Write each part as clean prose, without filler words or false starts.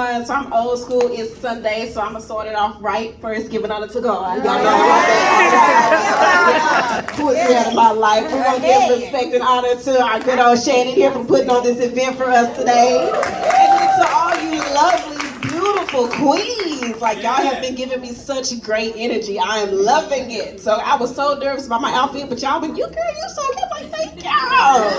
So I'm old school. It's Sunday, so I'm gonna start it off right. First, giving honor to God. Y'all know about that. Who is the head of my life? We're gonna give respect and honor to our good old Shannon here for putting on this event for us today, and to all you lovely, beautiful queens. Like y'all have been giving me such great energy. I am loving it. So I was so nervous about my outfit, but y'all been, you so cute. Like thank y'all.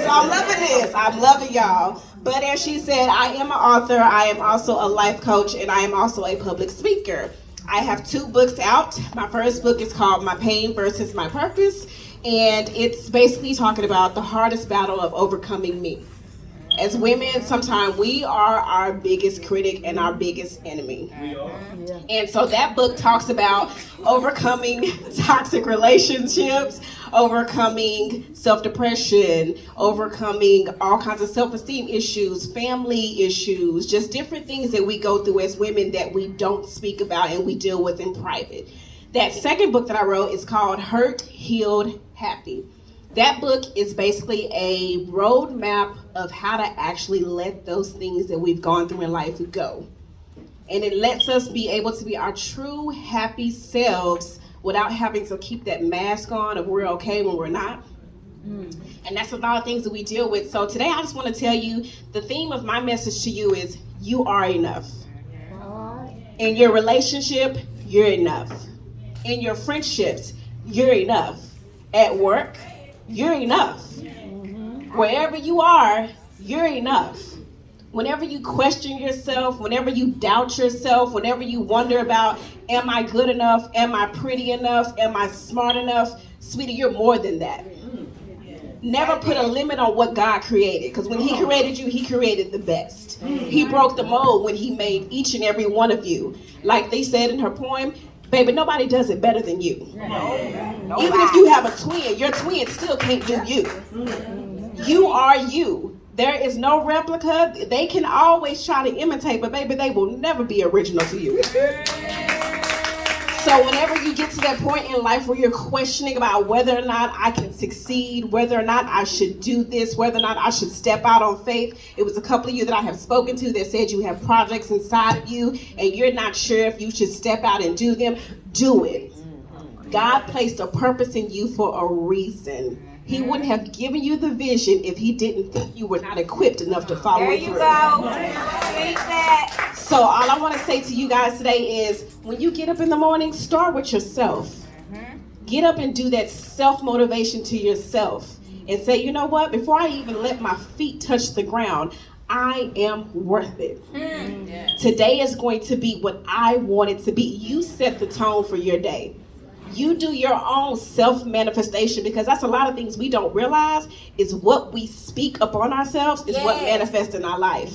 So I'm loving this. I'm loving y'all. But as she said, I am an author, I am also a life coach, and I am also a public speaker. I have 2 books out. My first book is called My Pain versus My Purpose, and it's basically talking about the hardest battle of overcoming me. As women, sometimes we are our biggest critic and our biggest enemy. We are. And so that book talks about overcoming toxic relationships, overcoming self-depression, overcoming all kinds of self-esteem issues, family issues, just different things that we go through as women that we don't speak about and we deal with in private. That second book that I wrote is called Hurt, Healed, Happy. That book is basically a roadmap of how to actually let those things that we've gone through in life go. And it lets us be able to be our true happy selves without having to keep that mask on of we're okay when we're not. And that's a lot of things that we deal with. So today I just want to tell you, the theme of my message to you is you are enough. In your relationship, you're enough. In your friendships, you're enough. At work, you're enough. Wherever you are, you're enough. Whenever you question yourself, whenever you doubt yourself, whenever you wonder about, am I good enough? Am I pretty enough? Am I smart enough? Sweetie, you're more than that. Never put a limit on what God created, because when he created you, he created the best. He broke the mold when he made each and every one of you. Like they said in her poem, baby, nobody does it better than you. Even if you have a twin, your twin still can't do you. You are you. There is no replica. They can always try to imitate, but baby, they will never be original to you. So whenever you get to that point in life where you're questioning about whether or not I can succeed, whether or not I should do this, whether or not I should step out on faith, it was a couple of you that I have spoken to that said you have projects inside of you and you're not sure if you should step out and do them, do it. God placed a purpose in you for a reason. He wouldn't have given you the vision if he didn't think you were not equipped enough to follow it through. There you go. So all I want to say to you guys today is when you get up in the morning, start with yourself. Get up and do that self-motivation to yourself and say, you know what? Before I even let my feet touch the ground, I am worth it. Today is going to be what I want it to be. You set the tone for your day. You do your own self-manifestation, because that's a lot of things we don't realize is what we speak upon ourselves is what manifests in our life.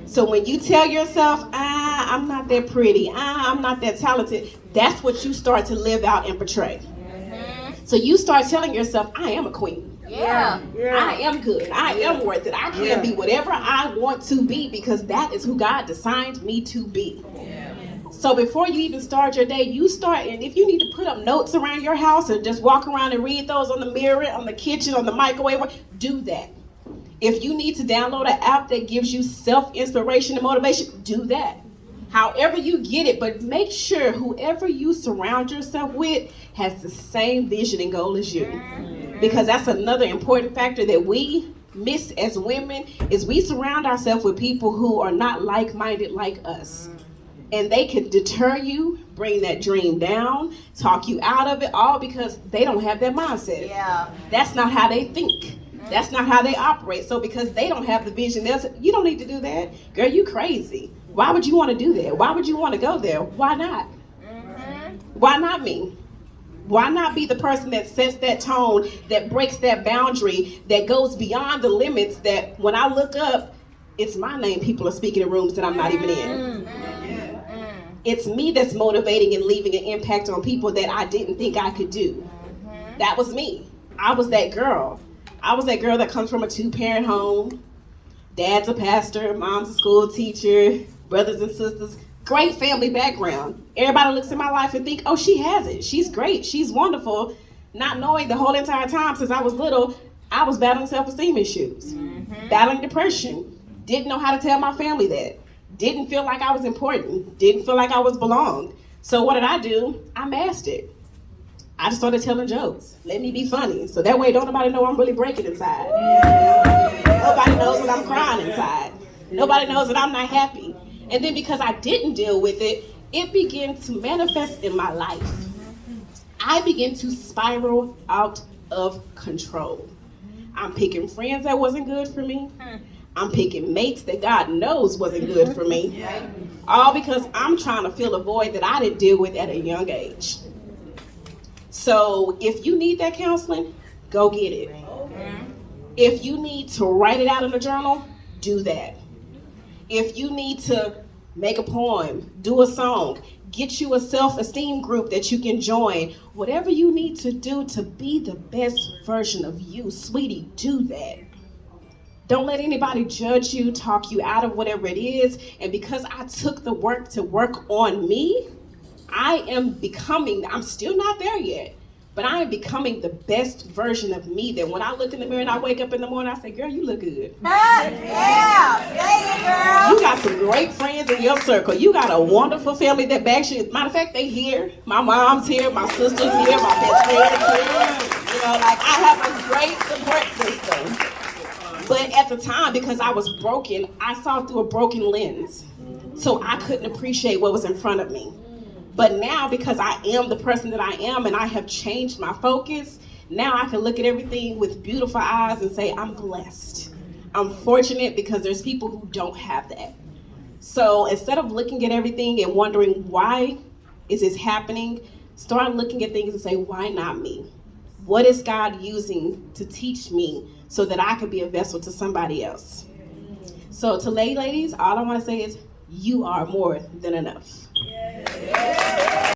So when you tell yourself, I'm not that pretty, I'm not that talented, that's what you start to live out and portray. So you start telling yourself, I am a queen. I am good. I am worth it. I can be whatever I want to be because that is who God designed me to be. So before you even start your day, you start, and if you need to put up notes around your house and just walk around and read those on the mirror, on the kitchen, on the microwave, do that. If you need to download an app that gives you self-inspiration and motivation, do that. However you get it, but make sure whoever you surround yourself with has the same vision and goal as you. Because that's another important factor that we miss as women, is we surround ourselves with people who are not like-minded like us. And they can deter you, bring that dream down, talk you out of it, all because they don't have that mindset. That's not how they think. That's not how they operate. So because they don't have the vision, they'll say, you don't need to do that. Girl, you crazy. Why would you want to do that? Why would you want to go there? Why not? Why not me? Why not be the person that sets that tone, that breaks that boundary, that goes beyond the limits, that when I look up, it's my name people are speaking in rooms that I'm not even in. It's me that's motivating and leaving an impact on people that I didn't think I could do. That was me. I was that girl. I was that girl that comes from a 2-parent home. Dad's a pastor, mom's a school teacher, brothers and sisters. Great family background. Everybody looks at my life and think, oh, she has it. She's great. She's wonderful. Not knowing the whole entire time since I was little, I was battling self-esteem issues, battling depression. Didn't know how to tell my family that. Didn't feel like I was important. Didn't feel like I was belonged. So what did I do? I masked it. I just started telling jokes. Let me be funny. So that way don't nobody know I'm really breaking inside. Nobody knows that I'm crying inside. Nobody knows that I'm not happy. And then because I didn't deal with it, it began to manifest in my life. I began to spiral out of control. I'm picking friends that wasn't good for me. I'm picking mates that God knows wasn't good for me. All because I'm trying to fill a void that I didn't deal with at a young age. So if you need that counseling, go get it. If you need to write it out in a journal, do that. If you need to make a poem, do a song, get you a self-esteem group that you can join, whatever you need to do to be the best version of you, sweetie, do that. Don't let anybody judge you, talk you out of whatever it is. And because I took the work to work on me, I'm still not there yet, but I am becoming the best version of me that when I look in the mirror and I wake up in the morning, I say, girl, you look good. Yeah, say it, girl. You got some great friends in your circle. You got a wonderful family that backs you. Matter of fact, they here. My mom's here, my sister's here, my best friend's here. You know, like I have a great support system. But at the time, because I was broken, I saw through a broken lens. So I couldn't appreciate what was in front of me. But now, because I am the person that I am and I have changed my focus, now I can look at everything with beautiful eyes and say, I'm blessed. I'm fortunate because there's people who don't have that. So instead of looking at everything and wondering, why is this happening? Start looking at things and say, why not me? What is God using to teach me so that I could be a vessel to somebody else? So to ladies, all I want to say is, you are more than enough.